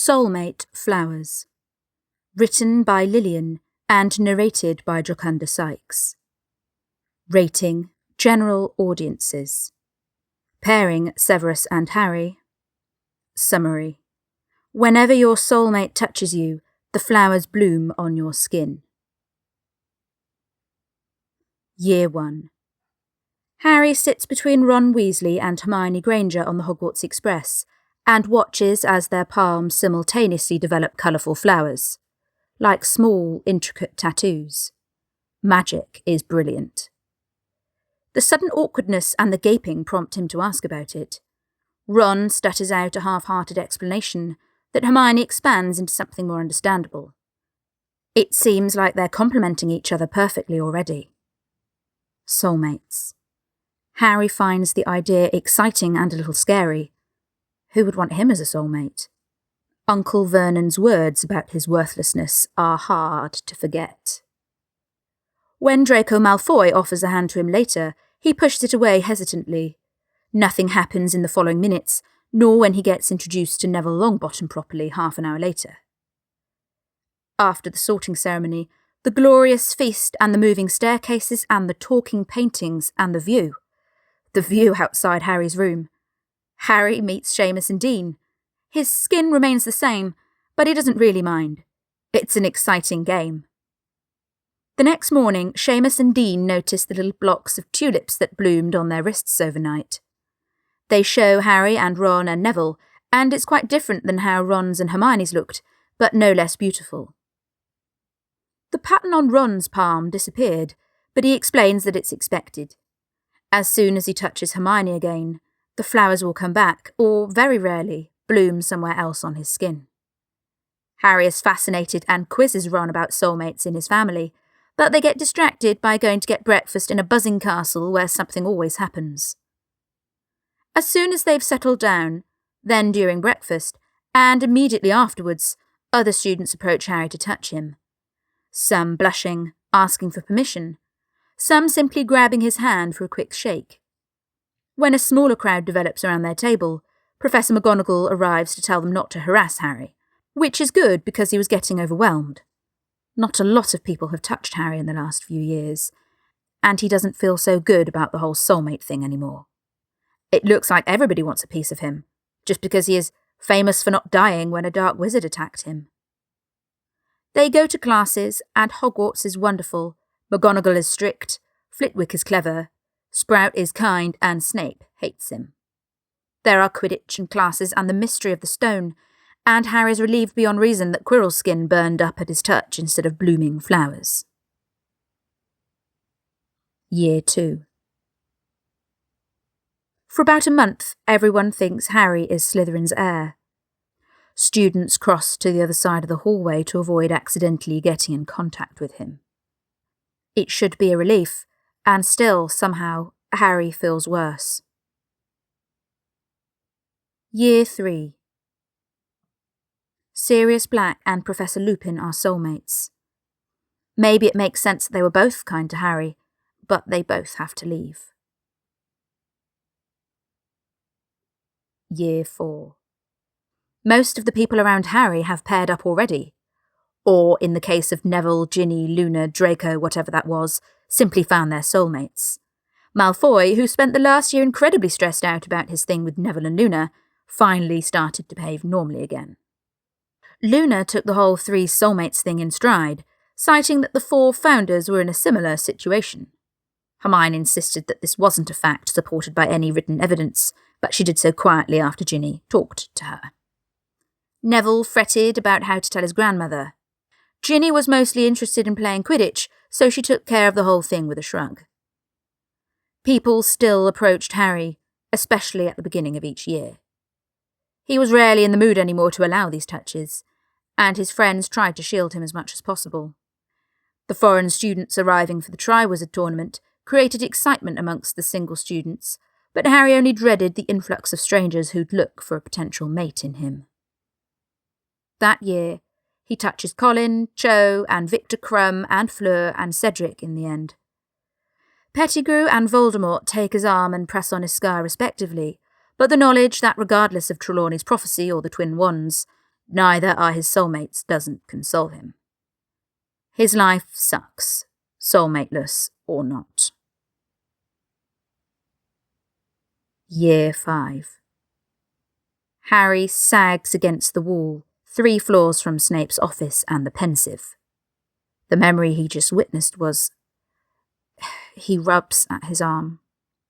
Soulmate Flowers. Written by Lilian and narrated by Jocunda Sykes. Rating: General Audiences. Pairing: Severus and Harry. Summary: whenever your soulmate touches you, the flowers bloom on your skin. Year 1. Harry sits between Ron Weasley and Hermione Granger on the Hogwarts Express and watches as their palms simultaneously develop colourful flowers, like small, intricate tattoos. Magic is brilliant. The sudden awkwardness and the gaping prompt him to ask about it. Ron stutters out a half-hearted explanation that Hermione expands into something more understandable. It seems like they're complementing each other perfectly already. Soulmates. Harry finds the idea exciting and a little scary. Who would want him as a soulmate? Uncle Vernon's words about his worthlessness are hard to forget. When Draco Malfoy offers a hand to him later, he pushes it away hesitantly. Nothing happens in the following minutes, nor when he gets introduced to Neville Longbottom properly half an hour later. After the sorting ceremony, the glorious feast and the moving staircases and the talking paintings and the view. The view outside Harry's room. Harry meets Seamus and Dean. His skin remains the same, but he doesn't really mind. It's an exciting game. The next morning, Seamus and Dean notice the little blocks of tulips that bloomed on their wrists overnight. They show Harry and Ron and Neville, and it's quite different than how Ron's and Hermione's looked, but no less beautiful. The pattern on Ron's palm disappeared, but he explains that it's expected. As soon as he touches Hermione again, the flowers will come back, or, very rarely, bloom somewhere else on his skin. Harry is fascinated and quizzes Ron about soulmates in his family, but they get distracted by going to get breakfast in a buzzing castle where something always happens. As soon as they've settled down, then during breakfast, and immediately afterwards, other students approach Harry to touch him. Some blushing, asking for permission, some simply grabbing his hand for a quick shake. When a smaller crowd develops around their table, Professor McGonagall arrives to tell them not to harass Harry, which is good because he was getting overwhelmed. Not a lot of people have touched Harry in the last few years, and he doesn't feel so good about the whole soulmate thing anymore. It looks like everybody wants a piece of him, just because he is famous for not dying when a dark wizard attacked him. They go to classes, and Hogwarts is wonderful, McGonagall is strict, Flitwick is clever, Sprout is kind, and Snape hates him. There are Quidditch and classes and the mystery of the stone, and Harry's relieved beyond reason that Quirrell's skin burned up at his touch instead of blooming flowers. Year 2. For about a month, everyone thinks Harry is Slytherin's heir. Students cross to the other side of the hallway to avoid accidentally getting in contact with him. It should be a relief, and still, somehow, Harry feels worse. Year 3. Sirius Black and Professor Lupin are soulmates. Maybe it makes sense that they were both kind to Harry, but they both have to leave. Year 4. Most of the people around Harry have paired up already. Or, in the case of Neville, Ginny, Luna, Draco, whatever that was, simply found their soulmates. Malfoy, who spent the last year incredibly stressed out about his thing with Neville and Luna, finally started to behave normally again. Luna took the whole 3 soulmates thing in stride, citing that the 4 founders were in a similar situation. Hermione insisted that this wasn't a fact supported by any written evidence, but she did so quietly after Ginny talked to her. Neville fretted about how to tell his grandmother. Ginny was mostly interested in playing Quidditch, so she took care of the whole thing with a shrug. People still approached Harry, especially at the beginning of each year. He was rarely in the mood anymore to allow these touches, and his friends tried to shield him as much as possible. The foreign students arriving for the Triwizard Tournament created excitement amongst the single students, but Harry only dreaded the influx of strangers who'd look for a potential mate in him. That year, he touches Colin, Cho, and Victor Crumb, and Fleur, and Cedric in the end. Pettigrew and Voldemort take his arm and press on his scar respectively, but the knowledge that regardless of Trelawney's prophecy or the Twin Wands, neither are his soulmates doesn't console him. His life sucks, soulmateless or not. Year 5. Harry sags against the wall, 3 floors from Snape's office and the pensive. The memory he just witnessed was... He rubs at his arm.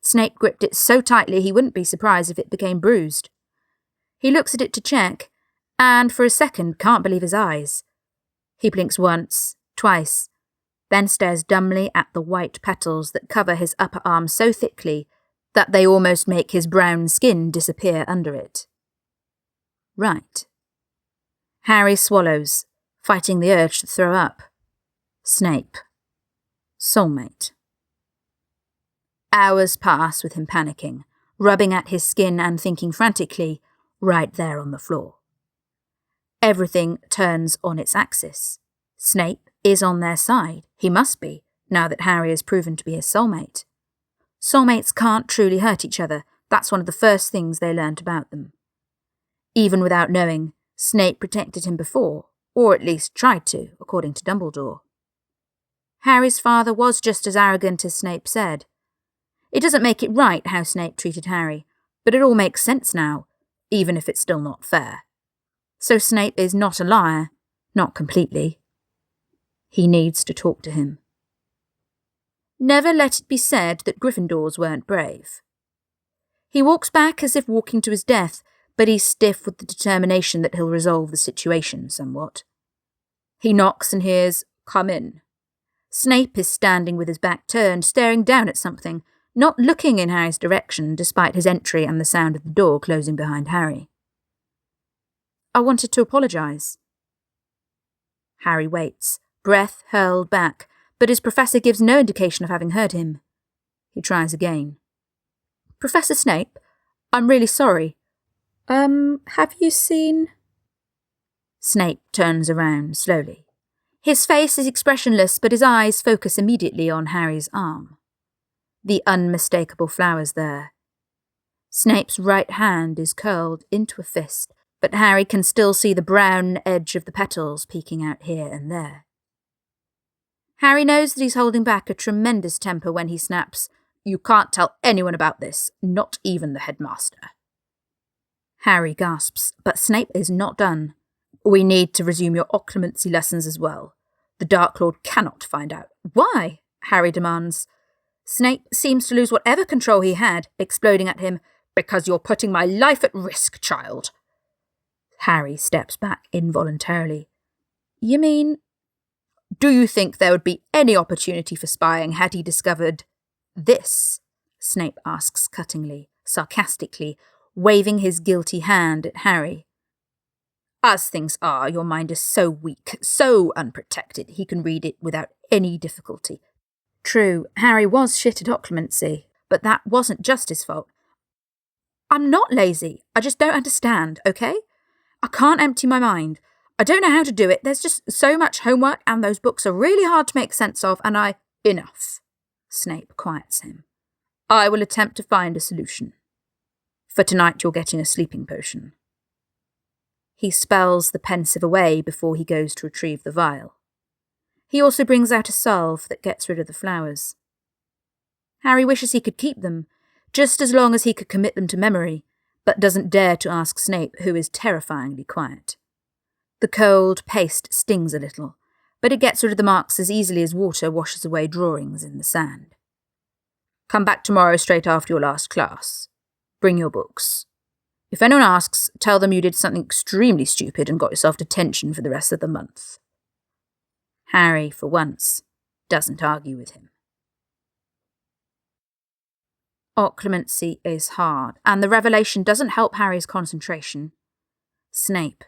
Snape gripped it so tightly he wouldn't be surprised if it became bruised. He looks at it to check, and for a second can't believe his eyes. He blinks once, twice, then stares dumbly at the white petals that cover his upper arm so thickly that they almost make his brown skin disappear under it. Right. Harry swallows, fighting the urge to throw up. Snape. Soulmate. Hours pass with him panicking, rubbing at his skin and thinking frantically, right there on the floor. Everything turns on its axis. Snape is on their side. He must be, now that Harry has proven to be his soulmate. Soulmates can't truly hurt each other. That's one of the first things they learnt about them. Even without knowing, Snape protected him before, or at least tried to, according to Dumbledore. Harry's father was just as arrogant as Snape said. It doesn't make it right how Snape treated Harry, but it all makes sense now, even if it's still not fair. So Snape is not a liar, not completely. He needs to talk to him. Never let it be said that Gryffindors weren't brave. He walks back as if walking to his death, but he's stiff with the determination that he'll resolve the situation somewhat. He knocks and hears, "Come in." Snape is standing with his back turned, staring down at something, not looking in Harry's direction despite his entry and the sound of the door closing behind Harry. "I wanted to apologise." Harry waits, breath hurled back, but his professor gives no indication of having heard him. He tries again. "Professor Snape, I'm really sorry. Have you seen..." Snape turns around slowly. His face is expressionless, but his eyes focus immediately on Harry's arm. The unmistakable flowers there. Snape's right hand is curled into a fist, but Harry can still see the brown edge of the petals peeking out here and there. Harry knows that he's holding back a tremendous temper when he snaps, "You can't tell anyone about this, not even the headmaster." Harry gasps, but Snape is not done. "We need to resume your occlumency lessons as well. The Dark Lord cannot find out." "Why?" Harry demands. Snape seems to lose whatever control he had, exploding at him, "Because you're putting my life at risk, child." Harry steps back involuntarily. "You mean..." "Do you think there would be any opportunity for spying had he discovered this?" Snape asks cuttingly, sarcastically, waving his guilty hand at Harry. "As things are, your mind is so weak, so unprotected, he can read it without any difficulty." True, Harry was shit at occlumency, but that wasn't just his fault. "I'm not lazy, I just don't understand, okay? I can't empty my mind. I don't know how to do it, there's just so much homework and those books are really hard to make sense of and I..." "Enough," Snape quiets him. "I will attempt to find a solution. For tonight you're getting a sleeping potion." He spells the pensive away before he goes to retrieve the vial. He also brings out a salve that gets rid of the flowers. Harry wishes he could keep them, just as long as he could commit them to memory, but doesn't dare to ask Snape, who is terrifyingly quiet. The cold paste stings a little, but it gets rid of the marks as easily as water washes away drawings in the sand. "Come back tomorrow straight after your last class. Bring your books. If anyone asks, tell them you did something extremely stupid and got yourself detention for the rest of the month." Harry, for once, doesn't argue with him. Occlumency is hard, and the revelation doesn't help Harry's concentration. Snape.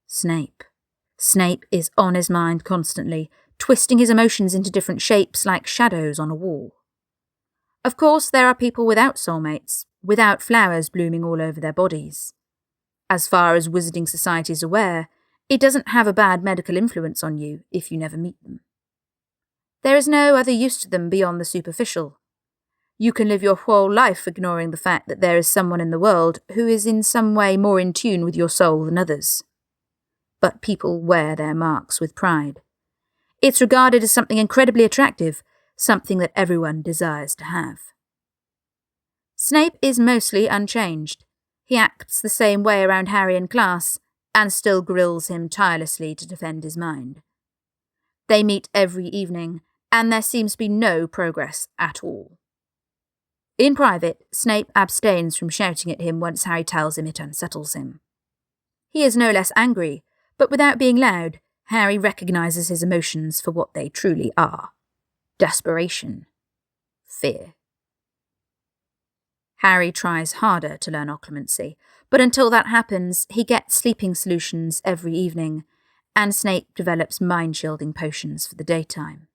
Snape is on his mind constantly, twisting his emotions into different shapes like shadows on a wall. Of course, there are people without soulmates, without flowers blooming all over their bodies. As far as Wizarding Society is aware, it doesn't have a bad medical influence on you if you never meet them. There is no other use to them beyond the superficial. You can live your whole life ignoring the fact that there is someone in the world who is in some way more in tune with your soul than others. but people wear their marks with pride. It's regarded as something incredibly attractive, something that everyone desires to have. Snape is mostly unchanged. He acts the same way around Harry in class, and still grills him tirelessly to defend his mind. They meet every evening, and there seems to be no progress at all. In private, Snape abstains from shouting at him once Harry tells him it unsettles him. He is no less angry, but without being loud, Harry recognises his emotions for what they truly are: desperation, fear. Harry tries harder to learn occlumency, but until that happens, he gets sleeping solutions every evening, and Snape develops mind-shielding potions for the daytime.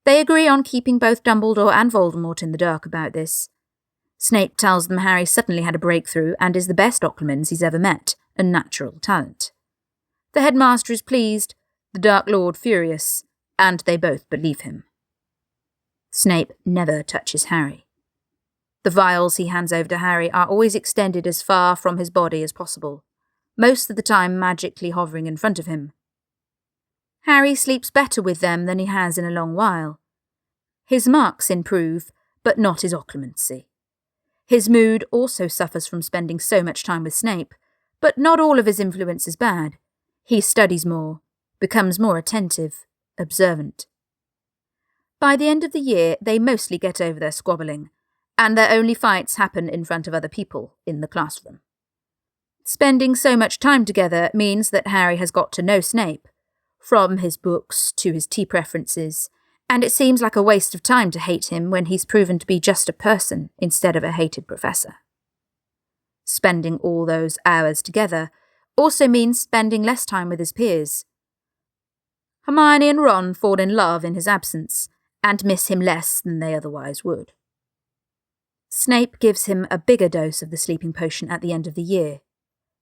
They agree on keeping both Dumbledore and Voldemort in the dark about this. Snape tells them Harry suddenly had a breakthrough and is the best occlumens he's ever met, a natural talent. The headmaster is pleased, the Dark Lord furious, and they both believe him. Snape never touches Harry. The vials he hands over to Harry are always extended as far from his body as possible, most of the time magically hovering in front of him. Harry sleeps better with them than he has in a long while. His marks improve, but not his occlumency. His mood also suffers from spending so much time with Snape, but not all of his influence is bad. He studies more, becomes more attentive, observant. By the end of the year, they mostly get over their squabbling, and their only fights happen in front of other people in the classroom. Spending so much time together means that Harry has got to know Snape, from his books to his tea preferences, and it seems like a waste of time to hate him when he's proven to be just a person instead of a hated professor. Spending all those hours together also means spending less time with his peers. Hermione and Ron fall in love in his absence, and miss him less than they otherwise would. Snape gives him a bigger dose of the sleeping potion at the end of the year.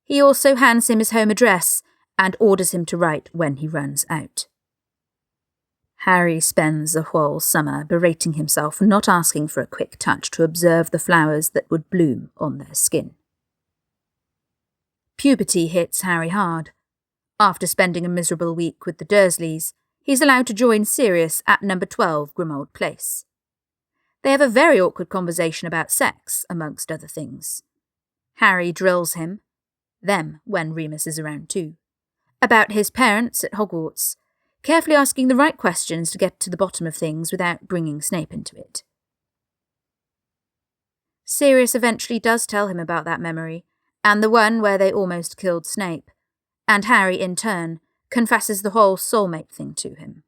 He also hands him his home address and orders him to write when he runs out. Harry spends the whole summer berating himself for not asking for a quick touch to observe the flowers that would bloom on their skin. Puberty hits Harry hard. After spending a miserable week with the Dursleys, he's allowed to join Sirius at number 12 Grimmauld Place. They have a very awkward conversation about sex, amongst other things. Harry drills them when Remus is around too, about his parents at Hogwarts, carefully asking the right questions to get to the bottom of things without bringing Snape into it. Sirius eventually does tell him about that memory, and the one where they almost killed Snape, and Harry, in turn, confesses the whole soulmate thing to him.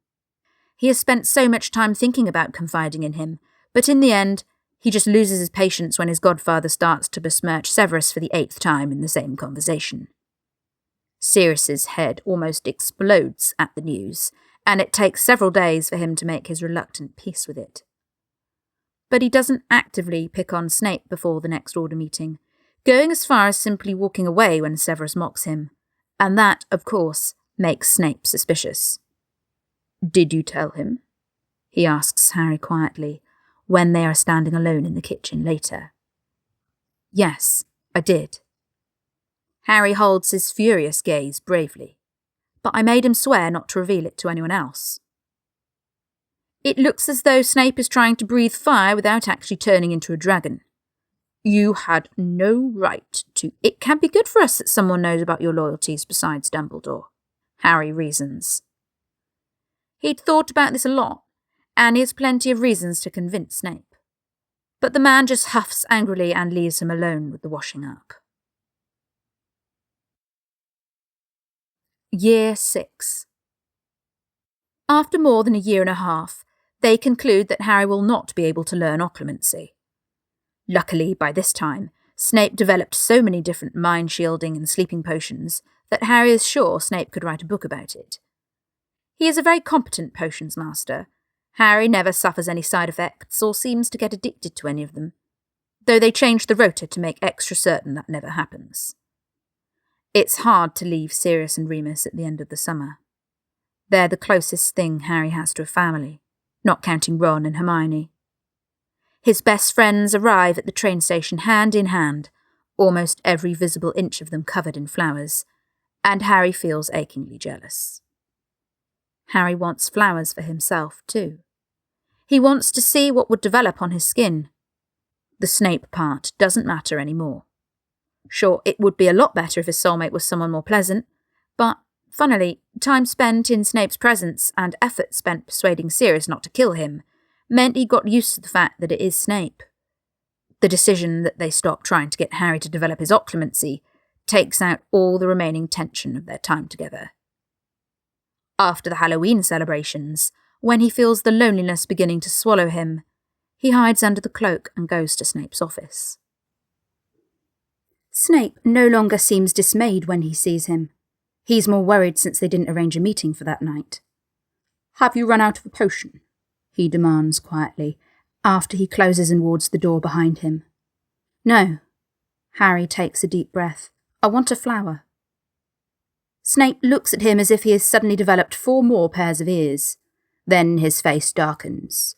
He has spent so much time thinking about confiding in him, but in the end, he just loses his patience when his godfather starts to besmirch Severus for the 8th time in the same conversation. Sirius's head almost explodes at the news, and it takes several days for him to make his reluctant peace with it. But he doesn't actively pick on Snape before the next order meeting, going as far as simply walking away when Severus mocks him, and that, of course, makes Snape suspicious. "Did you tell him?" he asks Harry quietly, when they are standing alone in the kitchen later. "Yes, I did." Harry holds his furious gaze bravely, but I made him swear not to reveal it to anyone else. It looks as though Snape is trying to breathe fire without actually turning into a dragon. "You had no right to. It can be good for us that someone knows about your loyalties besides Dumbledore," Harry reasons. He'd thought about this a lot, and he has plenty of reasons to convince Snape. But the man just huffs angrily and leaves him alone with the washing up. Year 6. After more than a year and a half, they conclude that Harry will not be able to learn occlumency. Luckily, by this time, Snape developed so many different mind-shielding and sleeping potions that Harry is sure Snape could write a book about it. He is a very competent potions master. Harry never suffers any side effects or seems to get addicted to any of them, though they change the rota to make extra certain that never happens. It's hard to leave Sirius and Remus at the end of the summer. They're the closest thing Harry has to a family, not counting Ron and Hermione. His best friends arrive at the train station hand in hand, almost every visible inch of them covered in flowers, and Harry feels achingly jealous. Harry wants flowers for himself, too. He wants to see what would develop on his skin. The Snape part doesn't matter anymore. Sure, it would be a lot better if his soulmate was someone more pleasant, but, funnily, time spent in Snape's presence and effort spent persuading Sirius not to kill him meant he got used to the fact that it is Snape. The decision that they stop trying to get Harry to develop his occlumency takes out all the remaining tension of their time together. After the Halloween celebrations, when he feels the loneliness beginning to swallow him, he hides under the cloak and goes to Snape's office. Snape no longer seems dismayed when he sees him. He's more worried since they didn't arrange a meeting for that night. "Have you run out of a potion?" he demands quietly, after he closes and wards the door behind him. "No." Harry takes a deep breath. "I want a flower." Snape looks at him as if he has suddenly developed 4 more pairs of ears. Then his face darkens.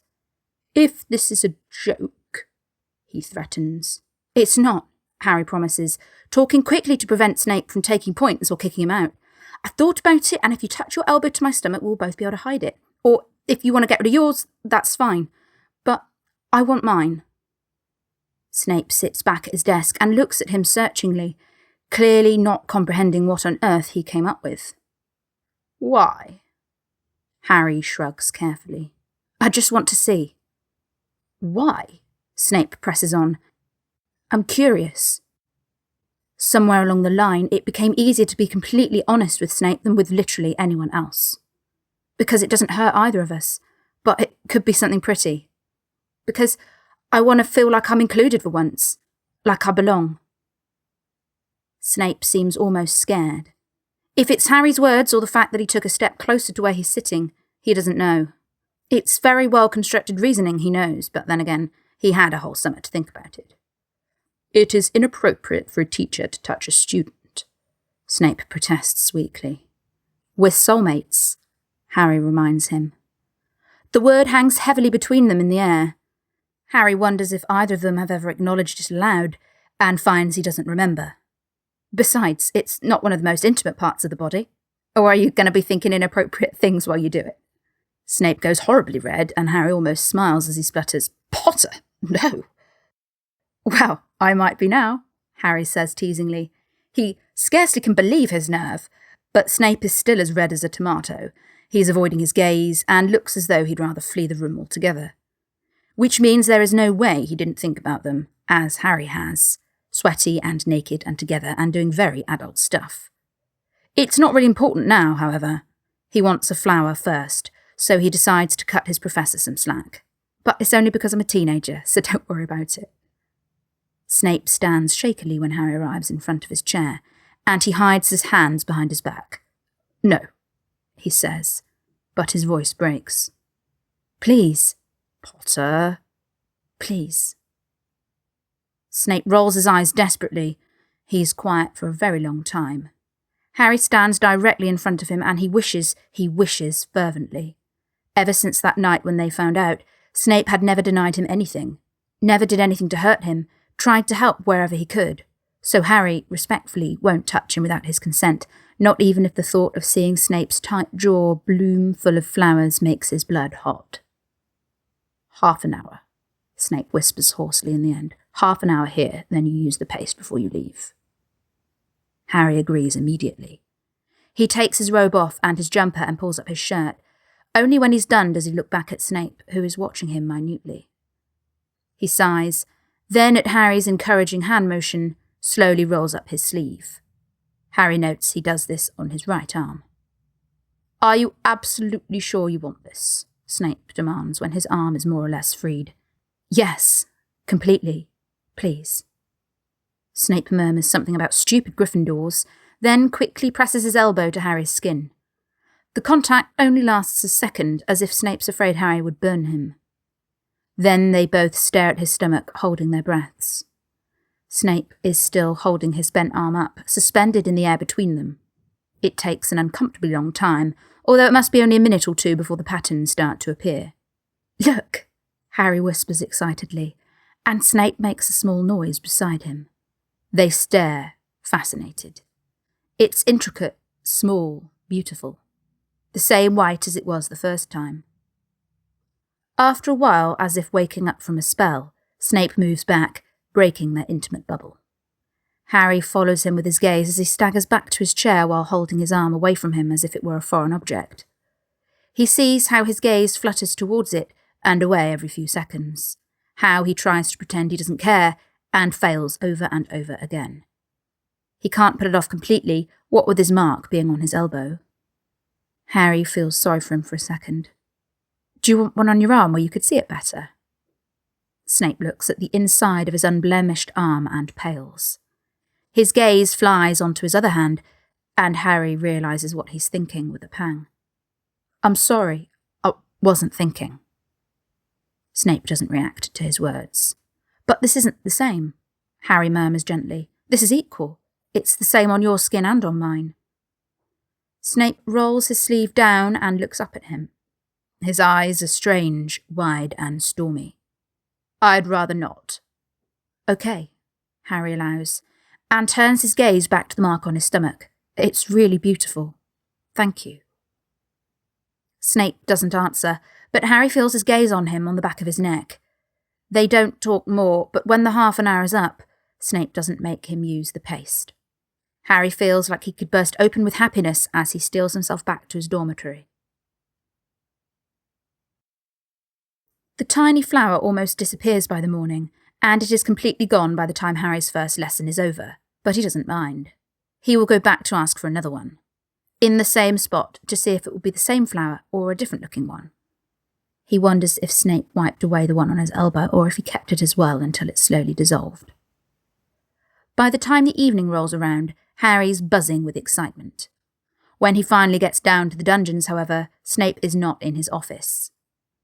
"If this is a joke," he threatens. "It's not," Harry promises, talking quickly to prevent Snape from taking points or kicking him out. "I thought about it, and if you touch your elbow to my stomach, we'll both be able to hide it. Or, if you want to get rid of yours, that's fine. But I want mine." Snape sits back at his desk and looks at him searchingly, clearly not comprehending what on earth he came up with. "Why?" Harry shrugs carefully. "I just want to see." "Why?" Snape presses on. "I'm curious." Somewhere along the line, it became easier to be completely honest with Snape than with literally anyone else. Because it doesn't hurt either of us, but it could be something pretty. Because I want to feel like I'm included for once, like I belong. Snape seems almost scared. If it's Harry's words or the fact that he took a step closer to where he's sitting, he doesn't know. It's very well-constructed reasoning, he knows, but then again, he had a whole summer to think about it. "It is inappropriate for a teacher to touch a student," Snape protests weakly. "We're soulmates," Harry reminds him. The word hangs heavily between them in the air. Harry wonders if either of them have ever acknowledged it aloud, and finds he doesn't remember. Besides, it's not one of the most intimate parts of the body. Or are you going to be thinking inappropriate things while you do it? Snape goes horribly red, and Harry almost smiles as he splutters, "Potter, no." "Well, I might be now," Harry says teasingly. He scarcely can believe his nerve, but Snape is still as red as a tomato. He's avoiding his gaze, and looks as though he'd rather flee the room altogether. Which means there is no way he didn't think about them, as Harry has, sweaty and naked and together and doing very adult stuff. It's not really important now, however. He wants a flower first, so he decides to cut his professor some slack. But it's only because I'm a teenager, so don't worry about it. Snape stands shakily when Harry arrives in front of his chair, and he hides his hands behind his back. "No," he says, but his voice breaks. "Please." "Potter." "Please." Snape rolls his eyes desperately. He's quiet for a very long time. Harry stands directly in front of him, and he wishes fervently. Ever since that night when they found out, Snape had never denied him anything, never did anything to hurt him, tried to help wherever he could. So Harry, respectfully, won't touch him without his consent, not even if the thought of seeing Snape's tight jaw bloom full of flowers makes his blood hot. "Half an hour," Snape whispers hoarsely in the end. "Half an hour here, then you use the paste before you leave." Harry agrees immediately. He takes his robe off and his jumper and pulls up his shirt. Only when he's done does he look back at Snape, who is watching him minutely. He sighs, then at Harry's encouraging hand motion, slowly rolls up his sleeve. Harry notes he does this on his right arm. "Are you absolutely sure you want this?" Snape demands when his arm is more or less freed. "Yes, completely. Please." Snape murmurs something about stupid Gryffindors, then quickly presses his elbow to Harry's skin. The contact only lasts a second, as if Snape's afraid Harry would burn him. Then they both stare at his stomach, holding their breaths. Snape is still holding his bent arm up, suspended in the air between them. It takes an uncomfortably long time, although it must be only a minute or two before the patterns start to appear. "Look," Harry whispers excitedly, and Snape makes a small noise beside him. They stare, fascinated. It's intricate, small, beautiful. The same white as it was the first time. After a while, as if waking up from a spell, Snape moves back, breaking their intimate bubble. Harry follows him with his gaze as he staggers back to his chair while holding his arm away from him as if it were a foreign object. He sees how his gaze flutters towards it and away every few seconds, how he tries to pretend he doesn't care and fails over and over again. He can't put it off completely, what with his mark being on his elbow. Harry feels sorry for him for a second. Do you want one on your arm where you could see it better? Snape looks at the inside of his unblemished arm and pales. His gaze flies onto his other hand, and Harry realises what he's thinking with a pang. I'm sorry, I wasn't thinking. Snape doesn't react to his words. But this isn't the same, Harry murmurs gently. This is equal. It's the same on your skin and on mine. Snape rolls his sleeve down and looks up at him. His eyes are strange, wide and stormy. I'd rather not. Okay, Harry allows, and turns his gaze back to the mark on his stomach. It's really beautiful. Thank you. Snape doesn't answer, but Harry feels his gaze on him on the back of his neck. They don't talk more, but when the half an hour is up, Snape doesn't make him use the paste. Harry feels like he could burst open with happiness as he steals himself back to his dormitory. The tiny flower almost disappears by the morning, and it is completely gone by the time Harry's first lesson is over, but he doesn't mind. He will go back to ask for another one, in the same spot, to see if it will be the same flower or a different-looking one. He wonders if Snape wiped away the one on his elbow or if he kept it as well until it slowly dissolved. By the time the evening rolls around, Harry's buzzing with excitement. When he finally gets down to the dungeons, however, Snape is not in his office.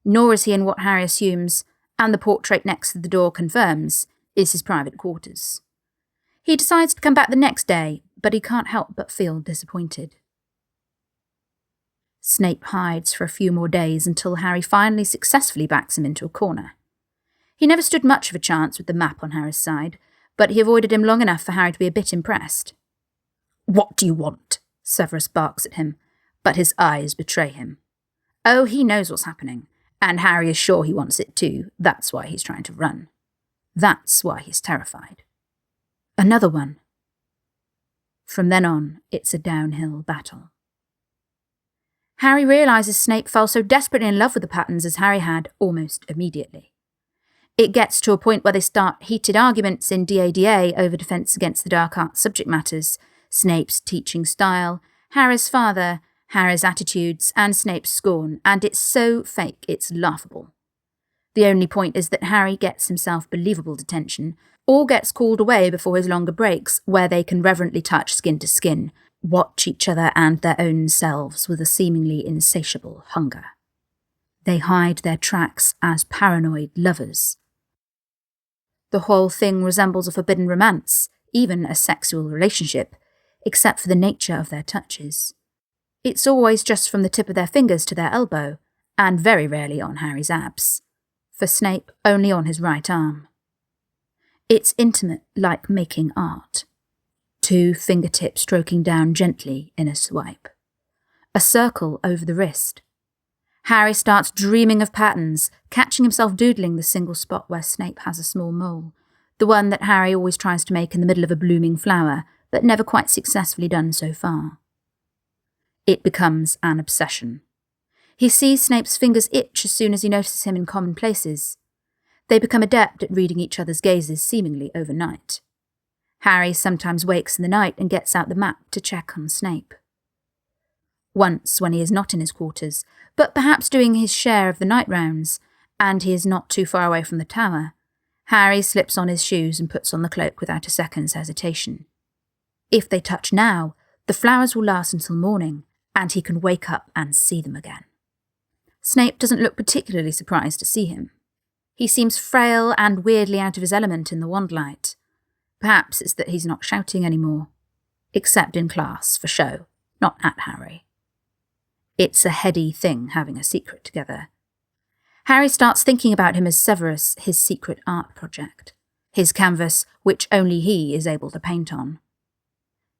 Nor is he in what Harry assumes, and the portrait next to the door confirms, is his private quarters. He decides to come back the next day, but he can't help but feel disappointed. Snape hides for a few more days until Harry finally successfully backs him into a corner. He never stood much of a chance with the map on Harry's side, but he avoided him long enough for Harry to be a bit impressed. What do you want? Severus barks at him, but his eyes betray him. Oh, he knows what's happening, and Harry is sure he wants it too. That's why he's trying to run. That's why he's terrified. Another one. From then on, it's a downhill battle. Harry realises Snape fell so desperately in love with the Pattons as Harry had almost immediately. It gets to a point where they start heated arguments in DADA over Defence Against the Dark Arts subject matters, Snape's teaching style, Harry's father, Harry's attitudes, and Snape's scorn, and it's so fake it's laughable. The only point is that Harry gets himself believable detention, or gets called away before his longer breaks, where they can reverently touch skin to skin, watch each other and their own selves with a seemingly insatiable hunger. They hide their tracks as paranoid lovers. The whole thing resembles a forbidden romance, even a sexual relationship, except for the nature of their touches. It's always just from the tip of their fingers to their elbow, and very rarely on Harry's abs. For Snape, only on his right arm. It's intimate, like making art. 2 fingertips stroking down gently in a swipe. A circle over the wrist. Harry starts dreaming of patterns, catching himself doodling the single spot where Snape has a small mole, the one that Harry always tries to make in the middle of a blooming flower, but never quite successfully done so far. It becomes an obsession. He sees Snape's fingers itch as soon as he notices him in common places. They become adept at reading each other's gazes seemingly overnight. Harry sometimes wakes in the night and gets out the map to check on Snape. Once, when he is not in his quarters, but perhaps doing his share of the night rounds, and he is not too far away from the tower, Harry slips on his shoes and puts on the cloak without a second's hesitation. If they touch now, the flowers will last until morning, and he can wake up and see them again. Snape doesn't look particularly surprised to see him. He seems frail and weirdly out of his element in the wandlight. Perhaps it's that he's not shouting anymore. Except in class, for show, not at Harry. It's a heady thing having a secret together. Harry starts thinking about him as Severus, his secret art project. His canvas, which only he is able to paint on.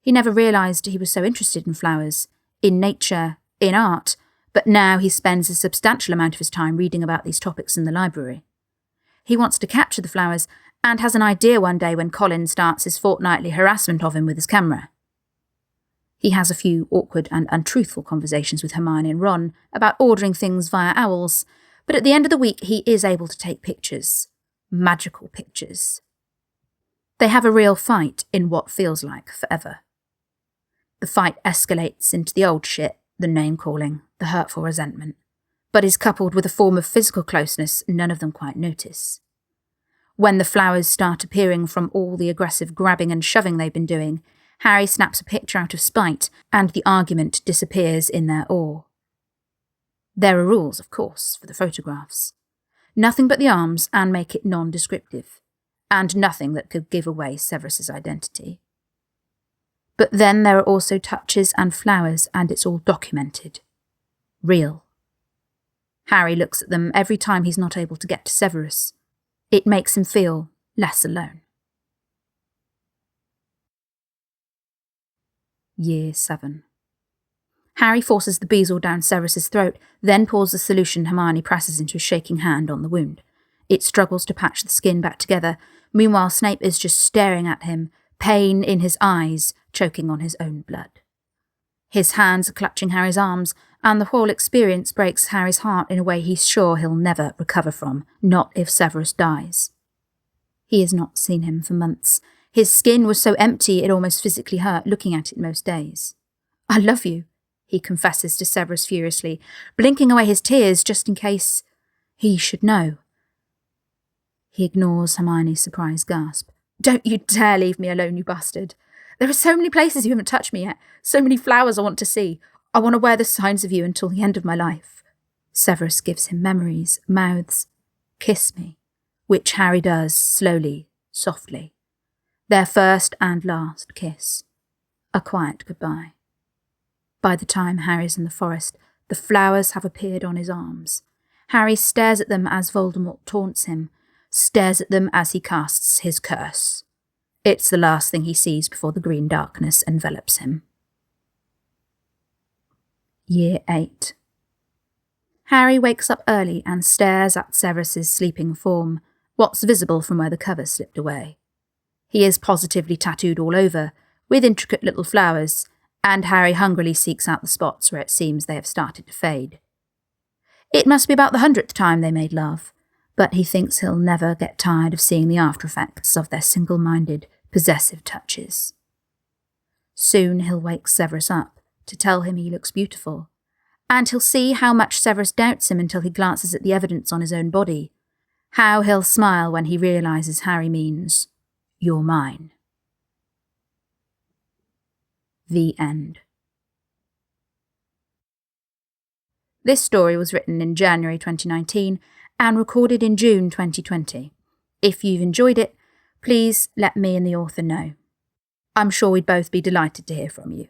He never realised he was so interested in flowers, in nature, in art, but now he spends a substantial amount of his time reading about these topics in the library. He wants to capture the flowers and has an idea one day when Colin starts his fortnightly harassment of him with his camera. He has a few awkward and untruthful conversations with Hermione and Ron about ordering things via owls, but at the end of the week he is able to take pictures. Magical pictures. They have a real fight in what feels like forever. The fight escalates into the old shit, the name-calling, the hurtful resentment, but is coupled with a form of physical closeness none of them quite notice. When the flowers start appearing from all the aggressive grabbing and shoving they've been doing, Harry snaps a picture out of spite, and the argument disappears in their awe. There are rules, of course, for the photographs. Nothing but the arms and make it non-descriptive, and nothing that could give away Severus's identity. But then there are also touches and flowers, and it's all documented. Real. Harry looks at them every time he's not able to get to Severus. It makes him feel less alone. Year 7. Harry forces the bezel down Severus's throat, then pours the solution Hermione presses into his shaking hand on the wound. It struggles to patch the skin back together. Meanwhile, Snape is just staring at him, pain in his eyes, choking on his own blood. His hands are clutching Harry's arms, and the whole experience breaks Harry's heart in a way he's sure he'll never recover from, not if Severus dies. He has not seen him for months. His skin was so empty it almost physically hurt looking at it most days. "I love you," he confesses to Severus furiously, blinking away his tears just in case he should know. He ignores Hermione's surprised gasp. "Don't you dare leave me alone, you bastard. There are so many places you haven't touched me yet, so many flowers I want to see. I want to wear the signs of you until the end of my life." Severus gives him memories, mouths, "Kiss me," which Harry does slowly, softly. Their first and last kiss. A quiet goodbye. By the time Harry's in the forest, the flowers have appeared on his arms. Harry stares at them as Voldemort taunts him, stares at them as he casts his curse. It's the last thing he sees before the green darkness envelops him. Year 8. Harry wakes up early and stares at Severus's sleeping form, what's visible from where the cover slipped away. He is positively tattooed all over, with intricate little flowers, and Harry hungrily seeks out the spots where it seems they have started to fade. It must be about the 100th time they made love, but he thinks he'll never get tired of seeing the after-effects of their single-minded, possessive touches. Soon he'll wake Severus up to tell him he looks beautiful, and he'll see how much Severus doubts him until he glances at the evidence on his own body, how he'll smile when he realises Harry means, "You're mine." The end. This story was written in January 2019 and recorded in June 2020. If you've enjoyed it, please let me and the author know. I'm sure we'd both be delighted to hear from you.